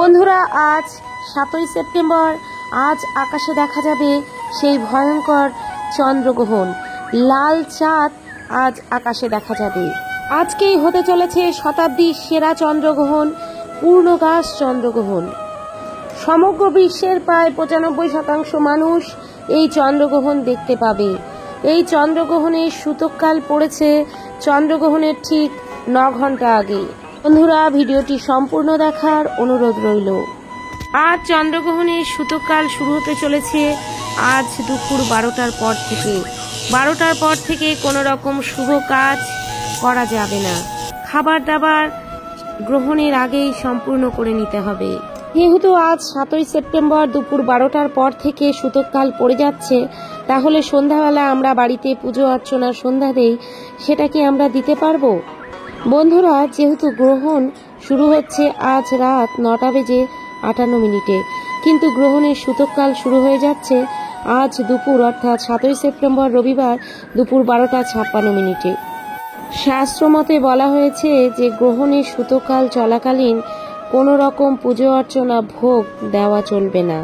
বন্ধুরা, আজ 7ই সেপ্টেম্বর। আজ আকাশে দেখা যাবে সেই ভয়ঙ্কর চন্দ্রগ্রহণ। লাল চাঁদ আজ আকাশে দেখা যাবে। আজকেই হতে চলেছে শতাব্দীর সেরা চন্দ্রগ্রহণ, পূর্ণগ্রাস চন্দ্রগ্রহণ। সমগ্র বিশ্বের প্রায় 95% মানুষ এই চন্দ্রগ্রহণ দেখতে পাবে। এই চন্দ্রগ্রহণের সূতককাল পড়েছে চন্দ্রগ্রহণের ঠিক 9 ঘন্টা আগে। বন্ধুরা, ভিডিওটি সম্পূর্ণ দেখার অনুরোধ রইল। আজ চন্দ্রগ্রহণের সূতককাল শুরু হতে চলেছে আজ দুপুর 12টার পর থেকে। 12টার পর থেকে কোনো রকম শুভ কাজ করা যাবে না। খাবার দাবার গ্রহণের আগেই সম্পূর্ণ করে নিতে হবে। যেহেতু আজ 7ই সেপ্টেম্বর দুপুর 12টার পর থেকে সূতককাল পড়ে যাচ্ছে, তাহলে সন্ধ্যাবেলা আমরা বাড়িতে পুজো অর্চনার সন্ধ্যা দেই, সেটা কি আমরা দিতে পারবো? বন্ধুরা, যেহেতু গ্রহণ শুরু হচ্ছে আজ রাত 9টা বেজে 58 মিনিটে, কিন্তু গ্রহণের সূতককাল শুরু হয়ে যাচ্ছে আজ দুপুর অর্থাৎ 7ই সেপ্টেম্বর রবিবার দুপুর 12টা 56 মিনিটে। শাস্ত্রমতে বলা হয়েছে যে গ্রহণের সূতককাল চলাকালীন কোনো রকম পুজো অর্চনা ভোগ দেওয়া চলবে না।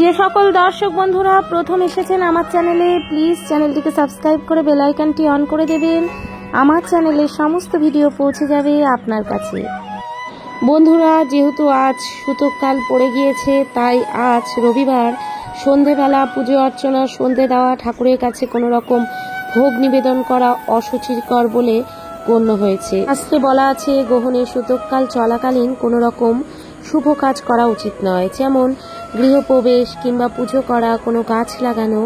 যে সকল দর্শক বন্ধুরা প্রথম এসেছেন আমার চ্যানেলে, প্লিজ চ্যানেলটিকে সাবস্ক্রাইব করে বেল আইকনটি অন করে দেবেন। আমার চ্যানেলে সমস্ত ভিডিও পৌঁছে যাবে আপনার কাছে। বন্ধুরা, যেহেতু আজ সূতককাল পড়ে গিয়েছে, তাই আজ রবিবার সন্ধেবেলা পুজো অর্চনা, সন্ধে দেওয়া, ঠাকুরের কাছে কোনো রকম ভোগ নিবেদন করা অসুচিকর বলে গণ্য হয়েছে। শাস্ত্রে বলা আছে গ্রহণের সূতককাল চলাকালীন কোনো রকম শুভ কাজ করা উচিত নয়, যেমন গৃহপ্রবেশ কিংবা পুজো করা, কোনো গাছ লাগানো,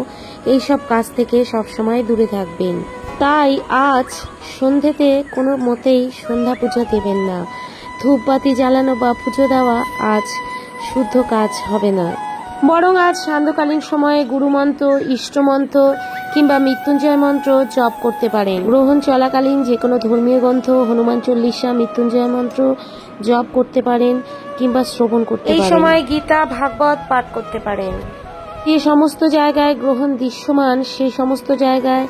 এইসব কাজ থেকে সবসময় দূরে থাকবেন। তাই আজ সন্ধেতে কোনো মতেই সন্ধ্যা পুজো দেবেন না। ধূপবাতি জ্বালানো বা পুজো দেওয়া আজ শুদ্ধ কাজ হবে না। বরং আজ সান্ধ্যকালীন সময়ে গুরুমন্ত্র, ইষ্টমন্ত্র কিংবা মৃত্যুঞ্জয় মন্ত্র জপ করতে পারেন। গ্রহণ চলাকালীন যে কোনো ধর্মীয় গ্রন্থ, হনুমান চল্লিশা, মৃত্যুঞ্জয় মন্ত্র জপ করতে পারেন কিংবা শ্রবণ করতে পারেন। এই সময় গীতা, ভাগবত পাঠ করতে পারেন। যে সমস্ত জায়গায় গ্রহণ দৃশ্যমান, সেই সমস্ত জায়গায়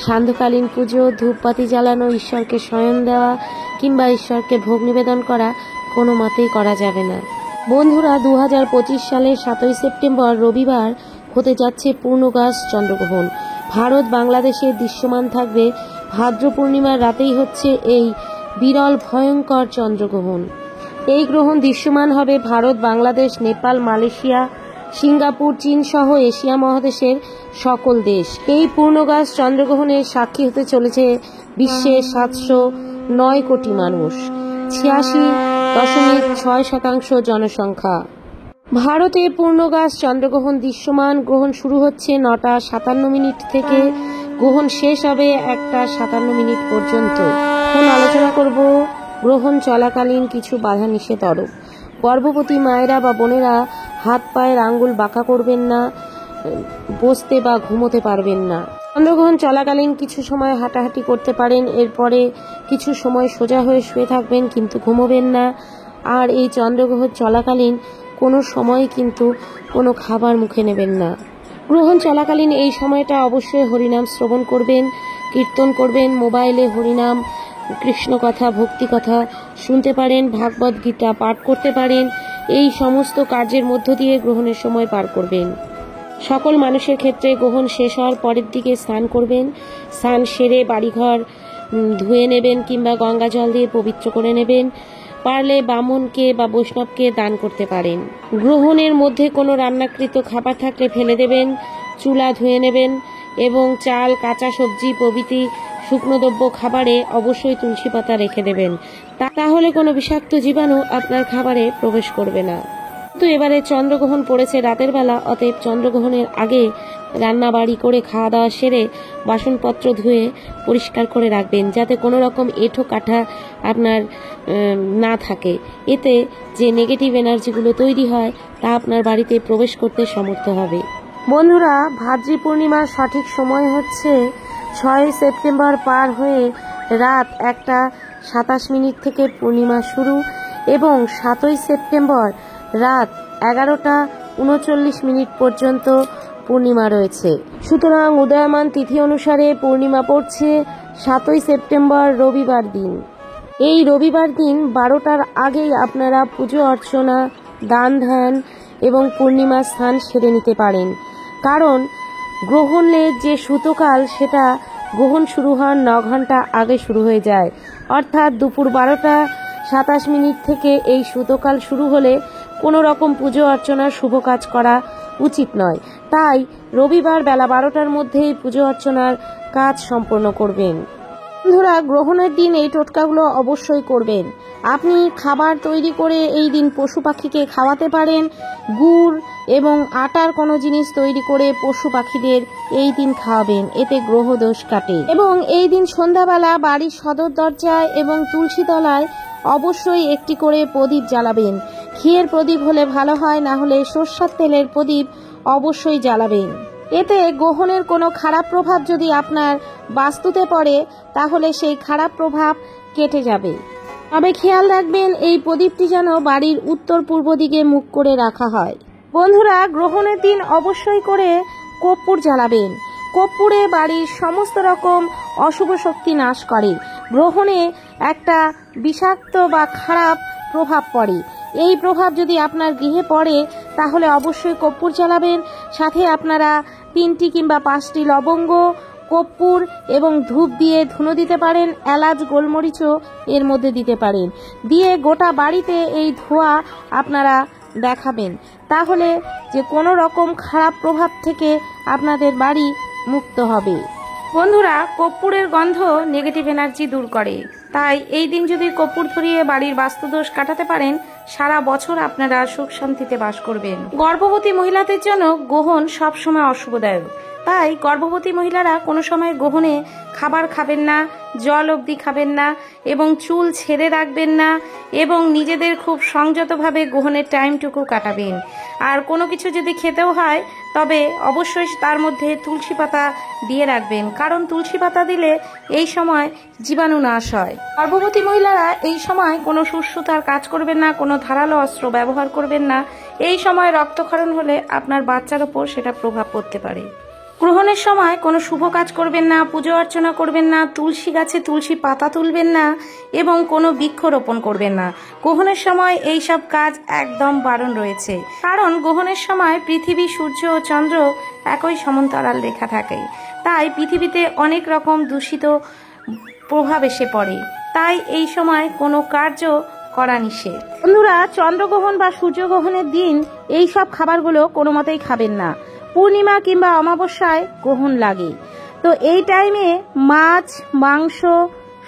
সান্ধ্যকালীন পুজো, ধূপবাতি জ্বালানো, ঈশ্বরকে শয়ন দেওয়া কিংবা ঈশ্বরকে ভোগ নিবেদন করা কোনো মতেই করা যাবে না। বন্ধুরা, 2025 সালের 7ই সেপ্টেম্বর রবিবার হতে যাচ্ছে পূর্ণগ্রাস চন্দ্রগ্রহণ। ভারত বাংলাদেশে দৃশ্যমান থাকবে। ভাদ্র পূর্ণিমার রাতেই হচ্ছে এই বিরল ভয়ঙ্কর চন্দ্রগ্রহণ। এই গ্রহণ দৃশ্যমান হবে ভারত, বাংলাদেশ, নেপাল, মালয়েশিয়া, সিঙ্গাপুর, চীন সহ এশিয়া মহাদেশের সকল দেশ। এই পূর্ণগ্রাস চন্দ্রগ্রহণের সাক্ষী হতে চলেছে বিশ্বের 709 কোটি মানুষ, 86.6% জনসংখ্যা। ভারতে পূর্ণগ্রাস চন্দ্রগ্রহণ দৃশ্যমান। গ্রহণ শুরু হচ্ছে 9টা 57 মিনিট থেকে, গ্রহণ শেষ হবে 1টা 57 মিনিট পর্যন্ত। এখন আলোচনা করব গ্রহণ চলাকালীন কিছু বাধা নিষেধ। গর্ভবতী মায়েরা বা বোনেরা হাত পায়ের আঙ্গুল বাঁকা করবেন না, বসতে বা ঘুমোতে পারবেন না। চন্দ্রগ্রহণ চলাকালীন কিছু সময় হাঁটাহাঁটি করতে পারেন, এরপরে কিছু সময় সোজা হয়ে শুয়ে থাকবেন, কিন্তু ঘুমোবেন না। আর এই চন্দ্রগ্রহণ চলাকালীন কোনো সময় কিন্তু কোনো খাবার মুখে নেবেন না। গ্রহণ চলাকালীন এই সময়টা অবশ্যই হরিনাম শ্রবণ করবেন, কীর্তন করবেন, মোবাইলে হরিনাম, কৃষ্ণ কথা, ভক্তি কথা শুনতে পারেন, ভাগবত গীতা পাঠ করতে পারেন। এই সমস্ত কার্যের মধ্য দিয়ে গ্রহণের সময় পার করবেন। সকল মানুষের ক্ষেত্রে গ্রহণ শেষ হওয়ার পরের দিকে স্নান করবেন। স্নান সেরে বাড়িঘর ধুয়ে নেবেন কিংবা গঙ্গা জল দিয়ে পবিত্র করে নেবেন। পারলে ব্রাহ্মণকে বা বৈষ্ণবকে দান করতে পারেন। গ্রহণের মধ্যে কোনো রান্নাকৃত খাবার থাকলে ফেলে দেবেন। চুলা ধুয়ে নেবেন এবং চাল, কাঁচা সবজি প্রভৃতি শুকনো দ্রব্য খাবারে অবশ্যই তুলসী পাতা রেখে দেবেন, তাহলে কোনো বিষাক্ত জীবাণু আপনার খাবারে প্রবেশ করবে না। তো এবারে চন্দ্রগ্রহণ পড়েছে রাতের বেলা, অতএব চন্দ্রগ্রহণের আগে রান্না বাড়ি করে খাওয়া দাওয়া সেরে বাসনপত্র ধুয়ে পরিষ্কার করে রাখবেন, যাতে কোনো রকম এঁঠো কাঠা আপনার না থাকে। এতে যে নেগেটিভ এনার্জিগুলো তৈরি হয় তা আপনার বাড়িতে প্রবেশ করতে সমর্থ হবে। বন্ধুরা, ভাদ্রী পূর্ণিমার সঠিক সময় হচ্ছে 6ই সেপ্টেম্বর পার হয়ে রাত 1টা 27 মিনিট থেকে পূর্ণিমা শুরু এবং 7ই সেপ্টেম্বর রাত 11টা 39 মিনিট পর্যন্ত পূর্ণিমা রয়েছে। সুতরাং উদয়মান তিথি অনুসারে পূর্ণিমা পড়ছে 7ই সেপ্টেম্বর রবিবার দিন। এই রবিবার দিন 12টার আগেই আপনারা পুজো অর্চনা দান ধ্যান এবং পূর্ণিমা স্থান সেরে নিতে পারেন। কারণ গ্রহণের যে সূতকাল সেটা গ্রহণ শুরু হওয়ার 9 ঘন্টা আগে শুরু হয়ে যায়, অর্থাৎ দুপুর 12:27 থেকে এই সূতকাল শুরু হলে কোনো রকম পুজো অর্চনার শুভ কাজ করা উচিত নয়। তাই রবিবার বেলা 12টার মধ্যেই পুজো অর্চনার কাজ সম্পন্ন করবেন। বন্ধুরা, গ্রহণের দিন এই টোটকাগুলো অবশ্যই করবেন। আপনি খাবার তৈরি করে এই দিন পশু পাখিকে খাওয়াতে পারেন। গুড় এবং আটার কোনো জিনিস তৈরি করে পশু পাখিদের এই দিন খাওয়াবেন, এতে গ্রহ দোষ কাটে। এবং এই দিন সন্ধ্যাবেলা বাড়ির সদর দরজায় এবং তুলসী তলায় অবশ্যই একটি করে প্রদীপ জ্বালাবেন। ঘিয়ের প্রদীপ হলে ভালো হয়, না হলে সরষের তেলের প্রদীপ অবশ্যই জ্বালাবেন। এতে গ্রহণের কোনো খারাপ প্রভাব যদি আপনার বাস্তুতে পড়ে তাহলে সেই খারাপ প্রভাব কেটে যাবে। তবে খেয়াল রাখবেন এই প্রদীপটি যেন বাড়ির উত্তর পূর্ব দিকে মুখ করে রাখা হয়। বন্ধুরা, গ্রহণের দিন অবশ্যই করে কর্পূর জ্বালাবেন। কর্পূরে বাড়ির সমস্ত রকম অশুভ শক্তি নাশ করে। গ্রহণে একটা বিষাক্ত বা খারাপ প্রভাব পড়ে। এই প্রভাব যদি আপনার গৃহে পড়ে তাহলে অবশ্যই কর্পূর জ্বালাবেন। সাথে আপনারা 3টি কিংবা 5টি লবঙ্গ, কর্পূর এবং ধূপ দিয়ে ধুনো দিতে পারেন। এলাচ, গোলমরিচও এর মধ্যে দিতে পারেন। দিয়ে গোটা বাড়িতে এই ধোঁয়া আপনারা দেখাবেন। তাহলে যে কোনো রকম খারাপ প্রভাব থেকে আপনাদের বাড়ি মুক্ত হবে। বন্ধুরা, কর্পূরের গন্ধ নেগেটিভ এনার্জি দূর করে। তাই এই দিন যদি কর্পূর ধরিয়ে বাড়ির বাস্তুদোষ কাটাতে পারেন, সারা বছর আপনারা সুখ শান্তিতে বাস করবেন। গর্ভবতী মহিলাদের জন্য গ্রহণ সবসময় অশুভদায়ক। তাই গর্ভবতী মহিলারা কোনো সময় গ্রহণে খাবার খাবেন না, জল অবধি খাবেন না এবং চুল ছেড়ে রাখবেন না এবং নিজেদের খুব সংযতভাবে গ্রহণের টাইমটুকু কাটাবেন। আর কোনো কিছু যদি খেতেও হয় তবে অবশ্যই তার মধ্যে তুলসী পাতা দিয়ে রাখবেন, কারণ তুলসী পাতা দিলে এই সময় জীবাণু নাশ হয়। গর্ভবতী মহিলারা এই সময় কোনো সুস্থতার কাজ করবেন না, কোনো ধারালো অস্ত্র ব্যবহার করবেন না। এই সময় রক্তক্ষরণ হলে আপনার বাচ্চার ওপর সেটা প্রভাব পড়তে পারে। গ্রহণের সময় কোনো শুভ কাজ করবেন না, পুজো অর্চনা করবেন না, তুলসী গাছে তুলসী পাতা তুলবেন না এবং কোনো বৃক্ষরোপণ করবেন না। গ্রহণের সময় এই সব কাজ একদম বারণ রয়েছে, কারণ গ্রহণের সময় পৃথিবী, সূর্য ও চন্দ্র একই সমান্তরাল রেখা থাকে। তাই পৃথিবীতে অনেক রকম দূষিত প্রভাব এসে পড়ে। তাই এই সময় কোনো কার্য করা নিষেধ। বন্ধুরা, চন্দ্রগ্রহণ বা সূর্যগ্রহণের দিন এই সব খাবারগুলো কোনো মতেই খাবেন না। পূর্ণিমা কিংবা অমাবস্যায় গ্রহণ লাগে, তো এই টাইমে মাছ, মাংস,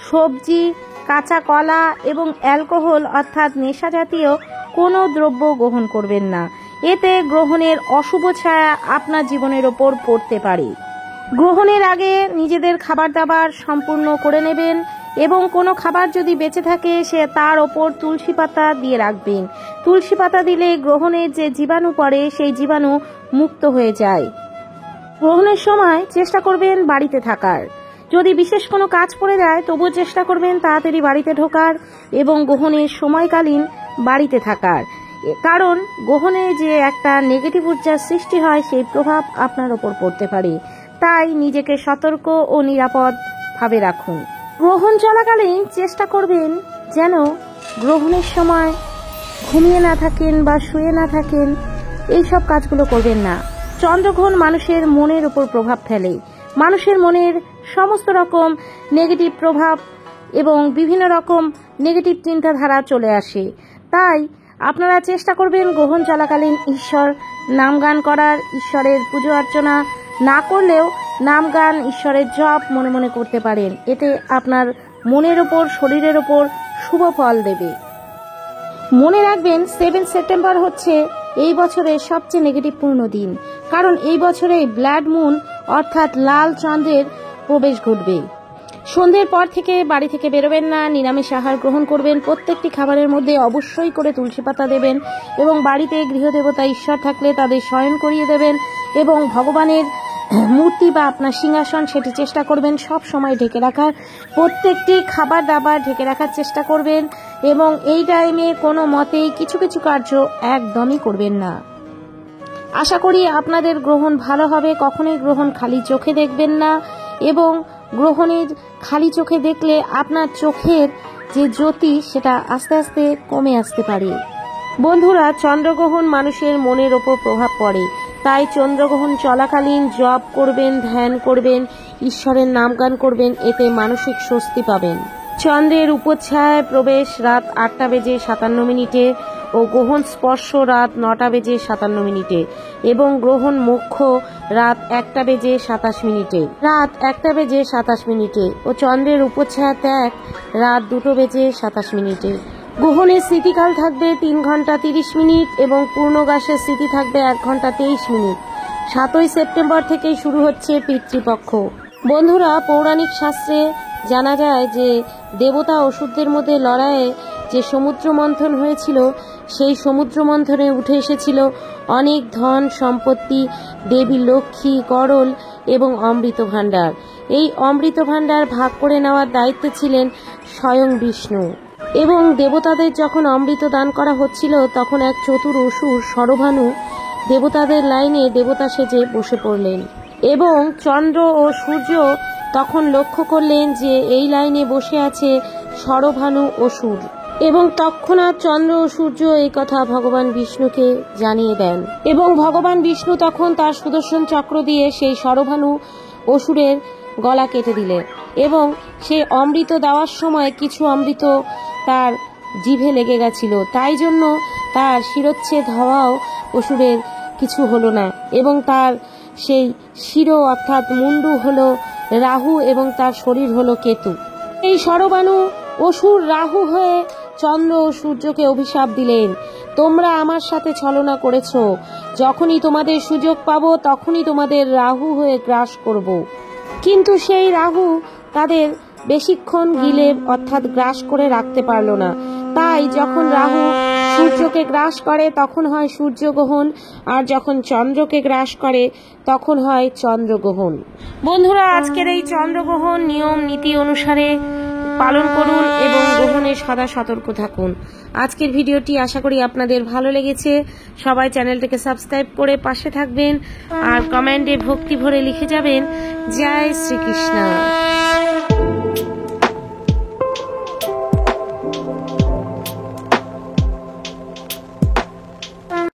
সবজি, কাঁচা কলা এবং অ্যালকোহল অর্থাৎ নেশা জাতীয় কোনো দ্রব্য গ্রহণ করবেন না। এতে গ্রহণের অশুভ ছায়া আপনার জীবনের ওপর পড়তে পারে। গ্রহণের আগে নিজেদের খাবার দাবার সম্পূর্ণ করে নেবেন এবং কোনো খাবার যদি বেঁচে থাকে সে তার ওপর তুলসী পাতা দিয়ে রাখবেন। তুলসী পাতা দিলে গ্রহণের যে জীবাণু পড়ে সেই জীবাণু মুক্ত হয়ে যায়। গ্রহণের সময় চেষ্টা করবেন বাড়িতে থাকার। যদি বিশেষ কোনো কাজ পড়ে যায় তবুও চেষ্টা করবেন তাড়াতাড়ি বাড়িতে ঢোকার এবং গ্রহণের সময়কালীন বাড়িতে থাকার, কারণ গ্রহণে যে একটা নেগেটিভ ঊর্জার সৃষ্টি হয় সেই প্রভাব আপনার ওপর পড়তে পারে। তাই নিজেকে সতর্ক ও নিরাপদ ভাবে রাখুন। গ্রহণ চলাকালীন চেষ্টা করবেন যেন গ্রহণের সময় ঘুমিয়ে না থাকেন বা শুয়ে না থাকেন, এই সব কাজগুলো করবেন না। চন্দ্রগ্রহণ মানুষের মনের উপর প্রভাব ফেলে। মানুষের মনের সমস্ত রকম নেগেটিভ প্রভাব এবং বিভিন্ন রকম নেগেটিভ চিন্তাধারা চলে আসে। তাই আপনারা চেষ্টা করবেন গ্রহণ চলাকালীন ঈশ্বর নাম গান করার। ঈশ্বরের পুজো অর্চনা না করলেও নাম গান, ঈশ্বরের জপ মনে মনে করতে পারেন। এতে আপনার মনের ওপর, শরীরের ওপর শুভ ফল দেবে। মনে রাখবেন 7 সেপ্টেম্বর হচ্ছে এই বছরের সবচেয়ে নেগেটিভপূর্ণ দিন, কারণ এই বছরে ব্লাড মুন অর্থাৎ লাল চন্দ্রের প্রবেশ ঘটবে। সন্ধ্যের পর থেকে বাড়ি থেকে বেরোবেন না, নিরামিষ আহার গ্রহণ করবেন। প্রত্যেকটি খাবারের মধ্যে অবশ্যই করে তুলসী পাতা দেবেন এবং বাড়িতে গৃহদেবতা ঈশ্বর থাকলে তাদের শয়ন করিয়ে দেবেন এবং ভগবানের মূর্তি বা আপনার সিংহাসন সেটি চেষ্টা করবেন সব সময় ঢেকে রাখার। প্রত্যেকটি খাবার দাবার ঢেকে রাখার চেষ্টা করবেন এবং এই টাইমে কোনো মতেই কিছু কিছু কার্য একদমই করবেন না। আশা করি আপনাদের গ্রহণ ভালো হবে। কখনোই গ্রহণ খালি চোখে দেখবেন না এবং গ্রহণের খালি চোখে দেখলে আপনার চোখের যে জ্যোতি সেটা আস্তে আস্তে কমে আসতে পারে। বন্ধুরা, চন্দ্রগ্রহণ মানুষের মনের ওপর প্রভাব পড়ে। তাই চন্দ্রগ্রহণ চলাকালীন জপ করবেন, ধ্যান করবেন, ঈশ্বরের নামগান করবেন, এতে মানসিক স্বস্তি পাবেন। চন্দ্রের উপচ্ছায়ায় প্রবেশ রাত 8:57 ও গ্রহণ স্পর্শ রাত 9:57 এবং গ্রহণ মোক্ষ রাত 1:27 রাত 1:27 ও চন্দ্রের উপচ্ছায়া ত্যাগ রাত 2:27। গ্রহণের স্মৃতিকাল থাকবে 3 ঘন্টা 30 মিনিট এবং পূর্ণগ্রাসের স্মৃতি থাকবে 1 ঘন্টা 23 মিনিট। 7ই সেপ্টেম্বর থেকেই শুরু হচ্ছে পিতৃপক্ষ। বন্ধুরা, পৌরাণিক শাস্ত্রে জানা যায় যে দেবতা অসুরদের মধ্যে লড়াইয়ে যে সমুদ্র মন্থন হয়েছিল, সেই সমুদ্র মন্থনে উঠে এসেছিল অনেক ধন সম্পত্তি, দেবী লক্ষ্মী, গরল এবং অমৃত ভাণ্ডার। এই অমৃত ভাণ্ডার ভাগ করে নেওয়ার দায়িত্বে ছিলেন স্বয়ং বিষ্ণু। এবং দেবতাদের যখন অমৃত দান করা হচ্ছিল, তখন এক চতুর অসুর শরভানু দেবতাদের লাইনে দেবতা সেজে বসে পড়লেন এবং চন্দ্র ও সূর্য তখন লক্ষ্য করলেন যে এই লাইনে বসে আছে শরভানু অসুর এবং তৎক্ষণাৎ চন্দ্র ও সূর্য এই কথা ভগবান বিষ্ণুকে জানিয়ে দেন এবং ভগবান বিষ্ণু তখন তার সুদর্শন চক্র দিয়ে সেই শরভানু অসুরের গলা কেটে দিলেন এবং সেই অমৃত দেওয়ার সময় কিছু অমৃত তার জিভে লেগে গেছিল, তাই জন্য তার শিরচ্ছেদ হওয়াও অসুরের কিছু হলো না এবং তার সেই শির অর্থাৎ মুন্ডু হলো রাহু এবং তার শরীর হলো কেতু। এই শরভানু অসুর রাহু হয়ে চন্দ্র ও সূর্যকে অভিশাপ দিলেন, তোমরা আমার সাথে ছলনা করেছ, যখনই তোমাদের সুযোগ পাবো তখনই তোমাদের রাহু হয়ে গ্রাস করব। কিন্তু সেই রাহু তাদের বেশিক্ষণ গিলে অর্থাৎ গ্রাস করে রাখতে পারল না। তাই যখন রাহু সূর্যকে গ্রাস করে তখন হয় সূর্যগ্রহণ, আর যখন চন্দ্রকে গ্রাস করে তখন হয় চন্দ্রগ্রহণ। বন্ধুরা, আজকের এই চন্দ্রগ্রহণ নিয়ম নীতি অনুসারে পালন করুন এবং গ্রহণে সদা সতর্ক থাকুন। আজকের ভিডিওটি আশা করি আপনাদের ভালো লেগেছে। সবাই চ্যানেলটিকে সাবস্ক্রাইব করে পাশে থাকবেন আর কমেন্টে ভক্তি ভরে লিখে যাবেন জয় শ্রীকৃষ্ণ।